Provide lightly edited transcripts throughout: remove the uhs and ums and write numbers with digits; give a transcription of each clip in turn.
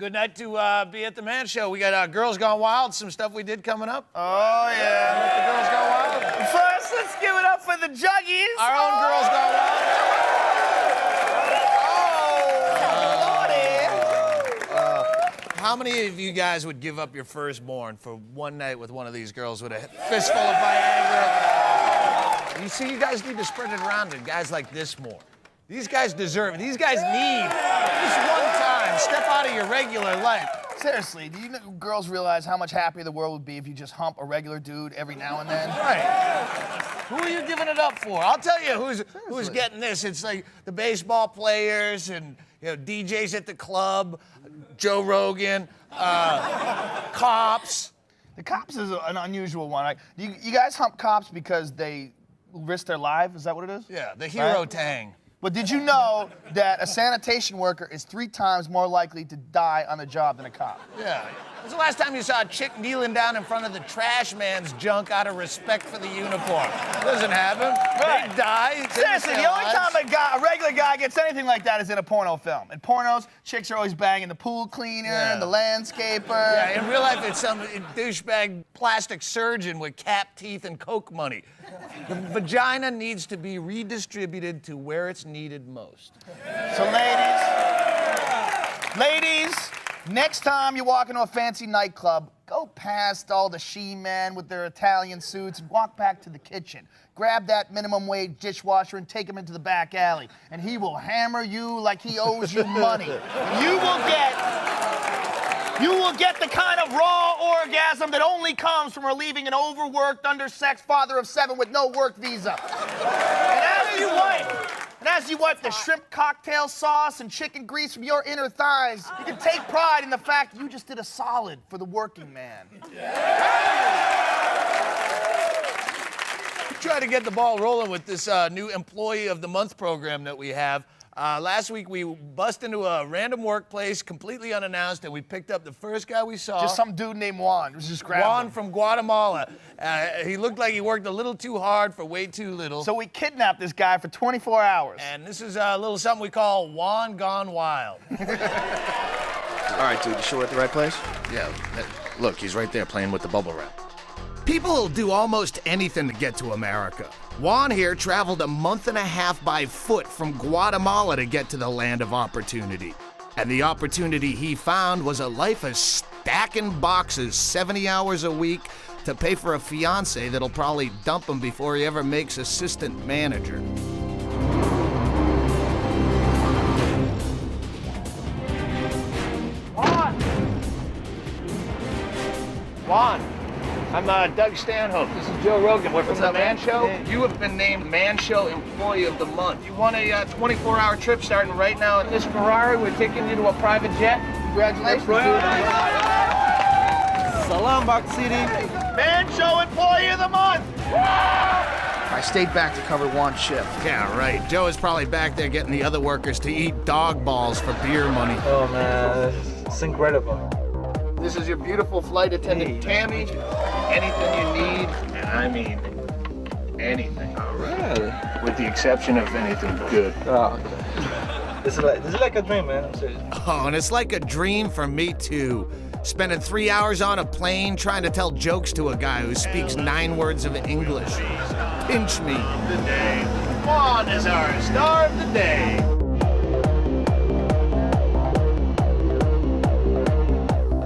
Good night to be at the Man Show. We got Girls Gone Wild, some stuff we did coming up. Oh, yeah. Let the Girls Go Wild. First, let's give it up for the Juggies. Our own Girls Gone Wild. How many of you guys would give up your firstborn for one night with one of these girls with a fistful of Viagra? You see, you guys need to spread it around to guys like this more. These guys deserve it. These guys need this one time. Step out of your regular life. Seriously, do you know girls realize how much happier the world would be if you just hump a regular dude every now and then? Right. Who are you giving it up for? I'll tell you who's getting this. It's like the baseball players and DJs at the club, Joe Rogan, cops. The cops is an unusual one. Like, you guys hump cops because they risk their life? Is that what it is? Yeah, the hero tang. But did you know that a sanitation worker is 3 times more likely to die on the job than a cop? Yeah. When's the last time you saw a chick kneeling down in front of the trash man's junk out of respect for the uniform? Doesn't happen. Right. They die. Seriously, the only time a regular guy gets anything like that is in a porno film. In pornos, chicks are always banging the pool cleaner and the landscaper. Yeah, in real life, it's some douchebag plastic surgeon with cap teeth and coke money. The vagina needs to be redistributed to where it's needed most. So ladies, next time you walk into a fancy nightclub, go past all the she-men with their Italian suits and walk back to the kitchen. Grab that minimum wage dishwasher and take him into the back alley. And he will hammer you like he owes you money. And you will get the kind of raw orgasm that only comes from relieving an overworked, undersexed father of 7 with no work visa. And as you wipe the shrimp cocktail sauce and chicken grease from your inner thighs, you can take pride in the fact that you just did a solid for the working man. Try to get the ball rolling with this new Employee of the Month program that we have. Last week, we bust into a random workplace, completely unannounced, and we picked up the first guy we saw. Just some dude named Juan. Just grabbed Juan him. from Guatemala. He looked like he worked a little too hard for way too little. So we kidnapped this guy for 24 hours. And this is a little something we call Juan Gone Wild. All right, dude, you sure we're at the right place? Yeah, look, he's right there playing with the bubble wrap. People will do almost anything to get to America. Juan here traveled a month and a half by foot from Guatemala to get to the land of opportunity. And the opportunity he found was a life of stacking boxes 70 hours a week to pay for a fiancé that'll probably dump him before he ever makes assistant manager. Juan. I'm Doug Stanhope. This is Joe Rogan. We're from the Man Show. You have been named Man Show Employee of the Month. You won a 24-hour trip starting right now in this Ferrari. We're taking you to a private jet. Congratulations, dude. Salam, Box City. Man Show Employee of the Month. I stayed back to cover Juan's shift. Yeah, right. Joe is probably back there getting the other workers to eat dog balls for beer money. Oh, man, it's incredible. This is your beautiful flight attendant, Tammy. Anything you need, and I mean anything. All right. Yeah. With the exception of anything good. Oh, okay. This is like a dream, man. I'm serious. Oh, and it's like a dream for me, too. Spending 3 hours on a plane trying to tell jokes to a guy who speaks 9 words of English. Pinch me. The day. Juan is our star of the day.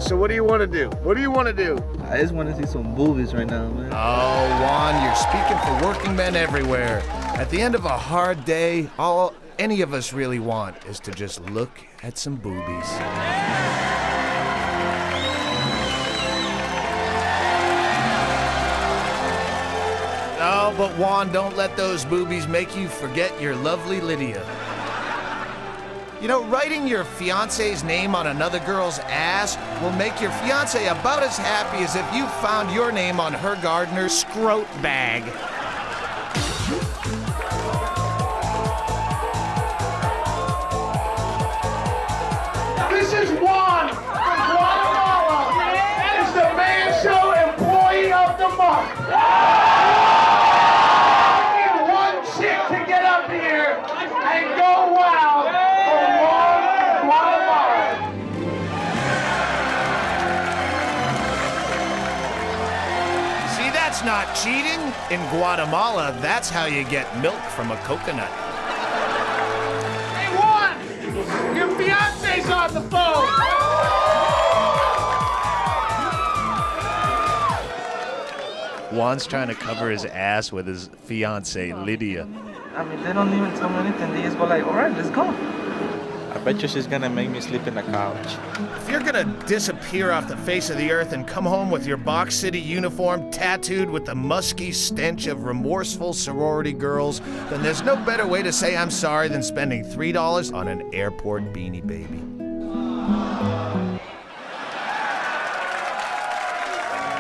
So what do you want to do? What do you want to do? I just want to see some movies right now, man. Oh, Juan, you're speaking for working men everywhere. At the end of a hard day, all any of us really want is to just look at some boobies. No, but Juan, don't let those boobies make you forget your lovely Lydia. You know, writing your fiancé's name on another girl's ass will make your fiancé about as happy as if you found your name on her gardener's scrote bag. This is Juan from Guatemala. That is the Man Show Employee of the Month. I need one chick to get up here and go wild. That's not cheating. In Guatemala, that's how you get milk from a coconut. Hey, Juan! Your fiance's on the phone! Juan's trying to cover his ass with his fiancée, Lydia. I mean, they don't even tell me anything. They just go like, all right, let's go. I bet you she's gonna make me sleep in the couch. If you're gonna disappear off the face of the earth and come home with your Box City uniform tattooed with the musky stench of remorseful sorority girls, then there's no better way to say I'm sorry than spending $3 on an airport Beanie Baby.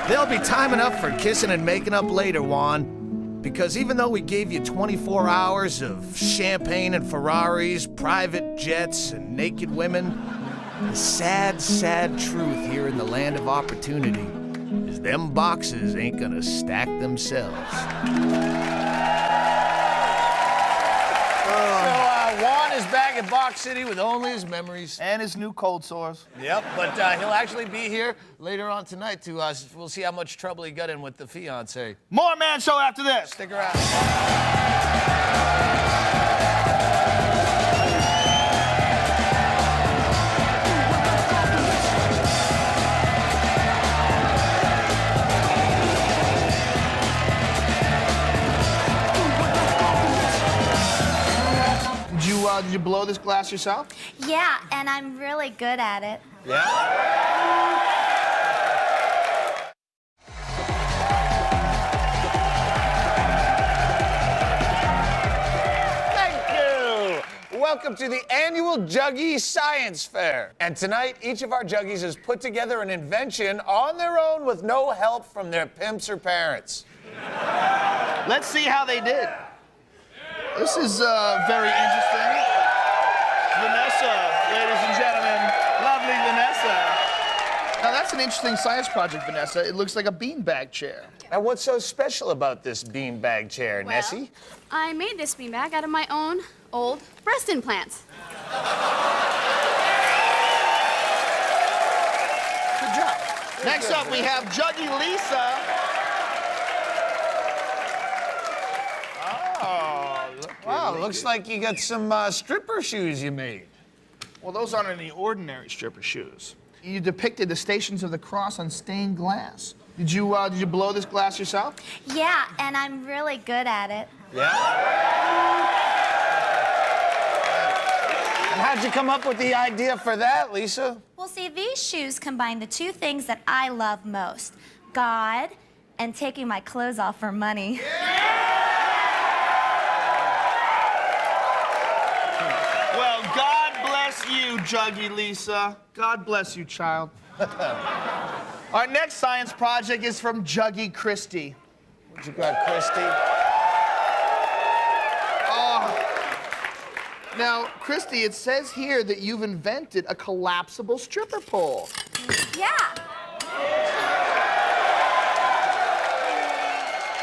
There'll be time enough for kissing and making up later, Juan. Because even though we gave you 24 hours of champagne and Ferraris, private jets, and naked women, the sad, sad truth here in the land of opportunity is them boxes ain't gonna stack themselves. Juan is back at Box City with only his memories. And his new cold sores. Yep, but he'll actually be here later on tonight to, we'll see how much trouble he got in with the fiancé. More Man Show after this. Stick around. Did you blow this glass yourself? Yeah, and I'm really good at it. Yeah? Thank you! Welcome to the annual Juggy Science Fair. And tonight, each of our Juggies has put together an invention on their own with no help from their pimps or parents. Let's see how they did. This is very interesting. Vanessa, ladies and gentlemen, lovely Vanessa. Now that's an interesting science project, Vanessa. It looks like a beanbag chair. Now, what's so special about this beanbag chair, Well, Nessie? I made this beanbag out of my own old breast implants. Good job. Next up, we have Juggy Lisa. Wow, looks like you got some stripper shoes you made. Well, those aren't any ordinary stripper shoes. You depicted the Stations of the Cross on stained glass. Did you blow this glass yourself? Yeah, and I'm really good at it. Yeah? And how'd you come up with the idea for that, Lisa? Well, see, these shoes combine the two things that I love most, God and taking my clothes off for money. Well, God bless you, Juggy Lisa. God bless you, child. Our next science project is from Juggy Christie. What you got, Christy? Now, Christy, it says here that you've invented a collapsible stripper pole. Yeah.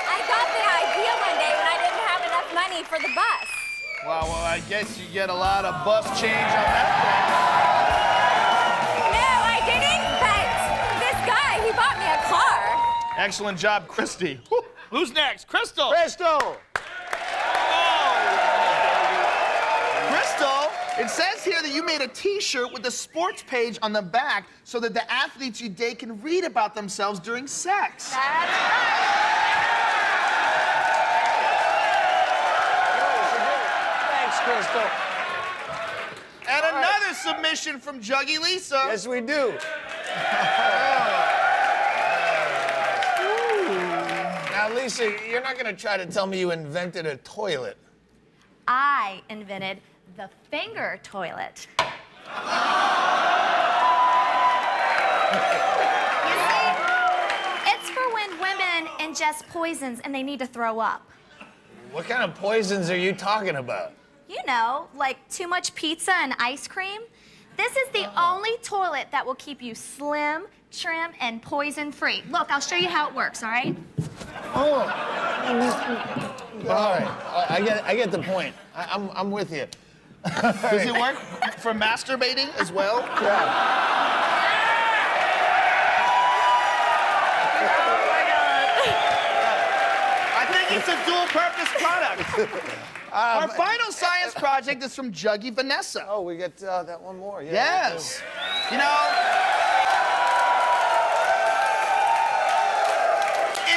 I got the idea one day when I didn't have enough money for the bus. Wow, well, I guess you get a lot of bus change on that No, I didn't, but this guy, he bought me a car. thing. Excellent job, Christy. Who's next? Crystal. Crystal! Crystal, it says here that you made a T-shirt with the sports page on the back so that the athletes you date can read about themselves during sex. Thanks, Crystal. And another submission from Juggy Lisa. Yes, we do. Now, Lisa, you're not going to try to tell me you invented a toilet. I invented the finger toilet. You see, it's for when women ingest poisons and they need to throw up. What kind of poisons are you talking about? You know, like too much pizza and ice cream. This is the only toilet that will keep you slim, trim, and poison-free. Look, I'll show you how it works, all right? Oh. All right, I get the point. I'm with you. Does it work for masturbating as well? Yeah. Our final science project is from Juggy Vanessa. Oh, we get that one more. Yeah. Yes. You know,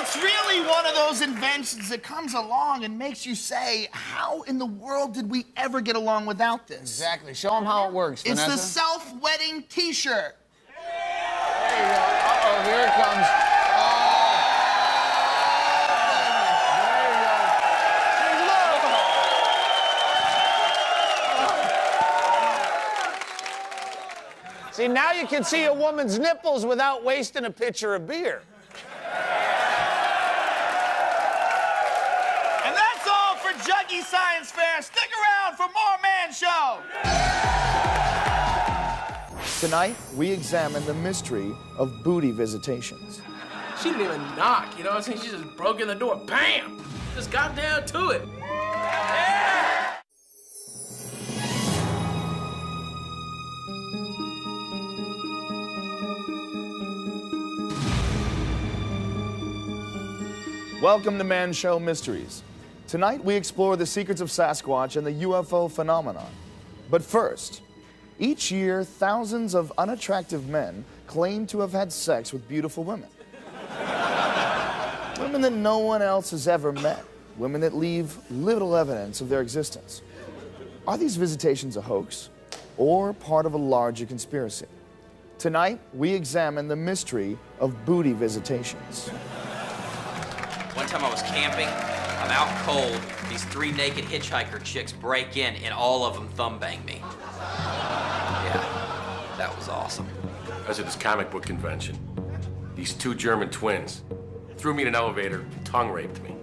it's really one of those inventions that comes along and makes you say, how in the world did we ever get along without this? Exactly. Show them how it works, It's Vanessa. the self-wetting t-shirt. There you go. Uh-oh, here it comes. See, now you can see a woman's nipples without wasting a pitcher of beer. And that's all for Juggy Science Fair. Stick around for more Man Show. Tonight, we examine the mystery of booty visitations. She didn't even knock, you know what I'm saying? She just broke in the door, bam! Just got down to it. Yeah! Welcome to Man Show Mysteries. Tonight, we explore the secrets of Sasquatch and the UFO phenomenon. But first, each year, thousands of unattractive men claim to have had sex with beautiful women. Women that no one else has ever met. Women that leave little evidence of their existence. Are these visitations a hoax or part of a larger conspiracy? Tonight, we examine the mystery of booty visitations. One time I was camping, I'm out cold, these 3 naked hitchhiker chicks break in and all of them thumb bang me. Yeah, that was awesome. I was at this comic book convention. These 2 German twins threw me in an elevator, tongue raped me.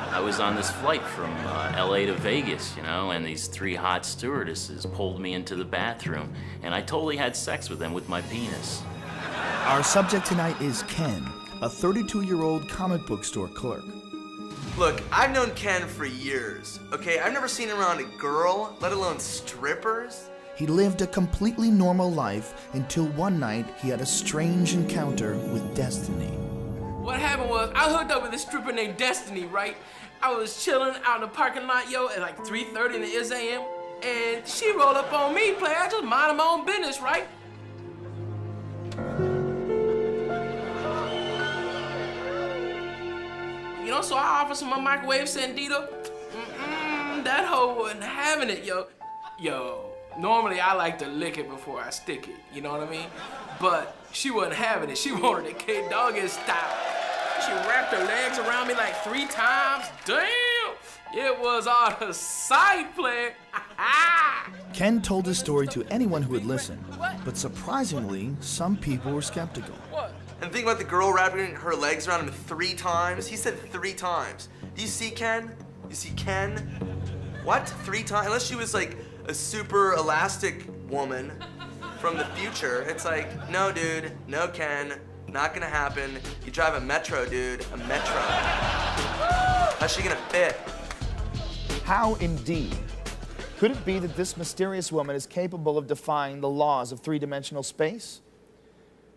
I was on this flight from LA to Vegas, you know, and these 3 hot stewardesses pulled me into the bathroom, and I totally had sex with them with my penis. Our subject tonight is Ken, a 32-year-old comic book store clerk. Look, I've known Ken for years, okay? I've never seen him around a girl, let alone strippers. He lived a completely normal life until one night he had a strange encounter with destiny. What happened was, I hooked up with this stripper named Destiny, right? I was chilling out in the parking lot, yo, at like 3:30 in the a.m., and she rolled up on me, player. I just minding my own business, right? You know, so I offered some my microwave Sandito. That hoe wasn't having it, yo. Yo, normally I like to lick it before I stick it, you know what I mean? But she wasn't having it. She wanted it K-Doggy style. She wrapped her legs around me like 3 times. Damn! It was out of sight, player. Ken told his story to anyone who would listen, but surprisingly, some people were skeptical. And think about the girl wrapping her legs around him 3 times. He said 3 times. Do you see Ken? You see Ken? What? 3 times? Unless she was like a super elastic woman from the future. It's like, no, dude. No, Ken. Not gonna happen. You drive a Metro, dude. A Metro. How's she gonna fit? How indeed? Could it be that this mysterious woman is capable of defying the laws of 3-dimensional space?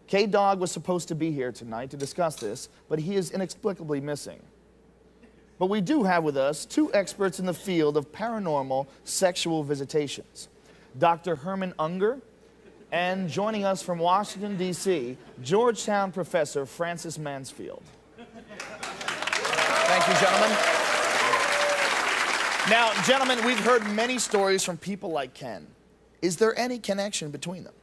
K-Dog was supposed to be here tonight to discuss this, but he is inexplicably missing. But we do have with us 2 experts in the field of paranormal sexual visitations. Dr. Herman Unger, and joining us from Washington, D.C., Georgetown professor Francis Mansfield. Thank you, gentlemen. Now, gentlemen, we've heard many stories from people like Ken. Is there any connection between them?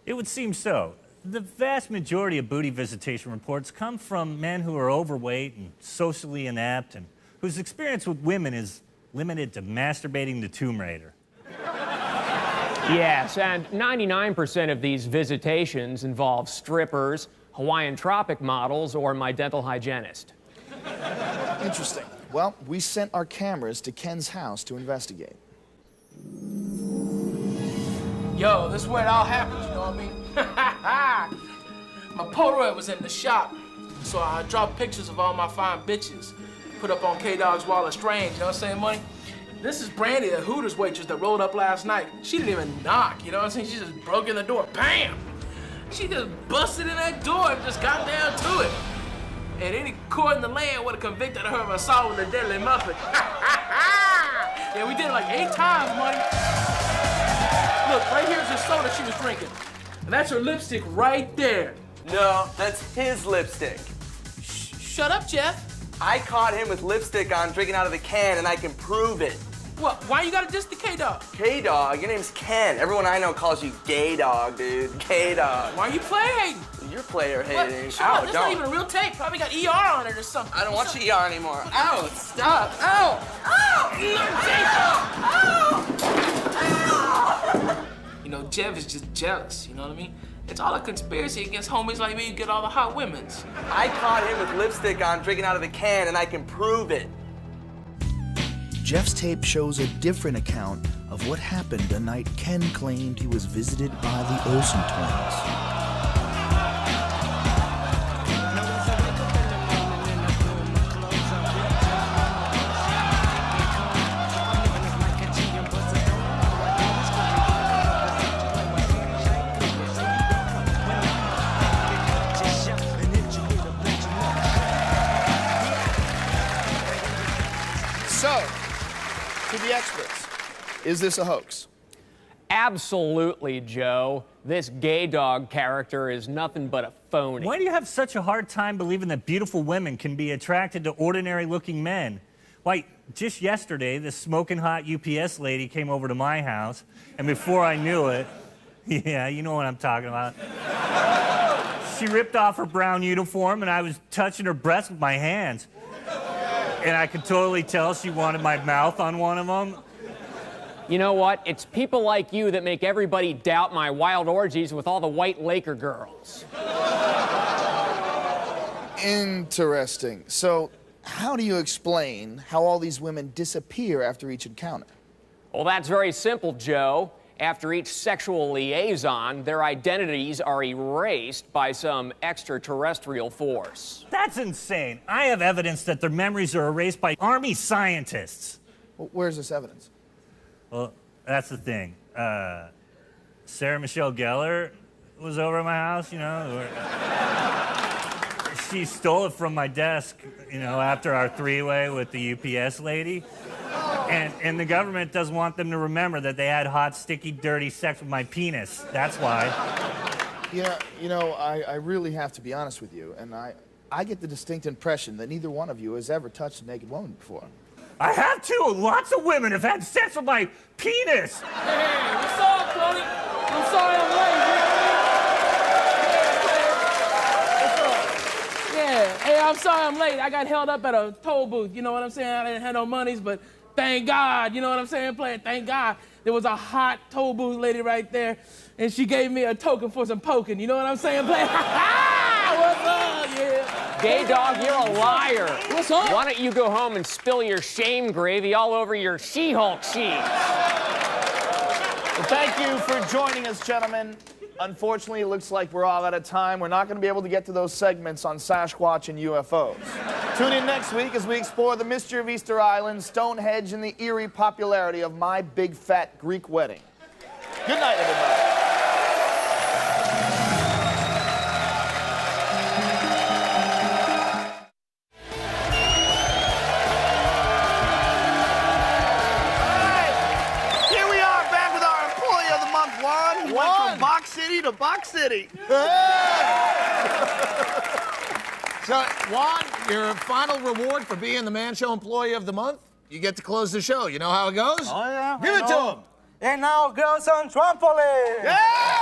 It would seem so. The vast majority of booty visitation reports come from men who are overweight and socially inept and whose experience with women is limited to masturbating to Tomb Raider. Yes, and 99% of these visitations involve strippers, Hawaiian Tropic models, or my dental hygienist. Interesting. Well, we sent our cameras to Ken's house to investigate. Yo, this is where it all happens, you know what I mean? My Polaroid was in the shop, so I dropped pictures of all my fine bitches, put up on K-Dog's Wall of Strange, you know what I'm saying, money? This is Brandy, the Hooters waitress that rolled up last night. She didn't even knock, you know what I'm saying? She just broke in the door, bam! She just busted in that door and just got down to it. and any court in the land would have convicted her of assault with a deadly muffin. Yeah, we did it like 8 times, money. Look, right here's her soda she was drinking. And that's her lipstick right there. No, that's his lipstick. Shut up, Jeff. I caught him with lipstick on drinking out of the can, and I can prove it. What? Why you gotta diss the K-Dog? K-Dog? Your name's Ken. Everyone I know calls you Gay Dog, dude. K-Dog. Why are you player hating? You're player What? hating. Shut up, this not even a real tape. Probably got ER on it or something. I don't watch the ER anymore. Ow, stop. Ow! You know, Jeff is just jealous, you know what I mean? It's all a conspiracy against homies like me who get all the hot women's. I caught him with lipstick on drinking out of the can, and I can prove it. Jeff's tape shows a different account of what happened the night Ken claimed he was visited by the Olsen twins. So, to the experts, is this a hoax? Absolutely, Joe. This Gay Dog character is nothing but a phony. Why do you have such a hard time believing that beautiful women can be attracted to ordinary-looking men? Why, just yesterday, this smoking hot UPS lady came over to my house, and before I knew it, yeah, you know what I'm talking about, she ripped off her brown uniform, and I was touching her breast with my hands. And I could totally tell she wanted my mouth on one of them. You know what? It's people like you that make everybody doubt my wild orgies with all the white Laker girls. Interesting. So, how do you explain how all these women disappear after each encounter? Well, that's very simple, Joe. After each sexual liaison, their identities are erased by some extraterrestrial force. That's insane. I have evidence that their memories are erased by Army scientists. Well, where's this evidence? Well, that's the thing. Sarah Michelle Gellar was over at my house, you know. She stole it from my desk, you know, after our three-way with the UPS lady. And the government doesn't want them to remember that they had hot, sticky, dirty sex with my penis. That's why. Yeah, you know, I really have to be honest with you, and I get the distinct impression that neither one of you has ever touched a naked woman before. I have too. Lots of women have had sex with my penis. Hey, what's up, Tony? I'm sorry I'm late. Yeah, hey, I'm sorry I'm late. I got held up at a toll booth. You know what I'm saying? I didn't have no monies, but thank God, you know what I'm saying? Thank God. There was a hot toll booth lady right there, and she gave me a token for some poking. You know what I'm saying? What's up? Yeah. Gay Dog, you're a liar. What's up? Why don't you go home and spill your shame gravy all over your She-Hulk sheets? Well, thank you for joining us, gentlemen. Unfortunately, it looks like we're all out of time. We're not going to be able to get to those segments on Sasquatch and UFOs. Tune in next week as we explore the mystery of Easter Island, Stonehenge, and the eerie popularity of My Big Fat Greek Wedding. Good night, everybody. To Box City. So, Juan, your final reward for being the Man Show Employee of the Month, you get to close the show. You know how it goes? Oh, yeah. Give it to him. And now girls on trampoline. Yeah!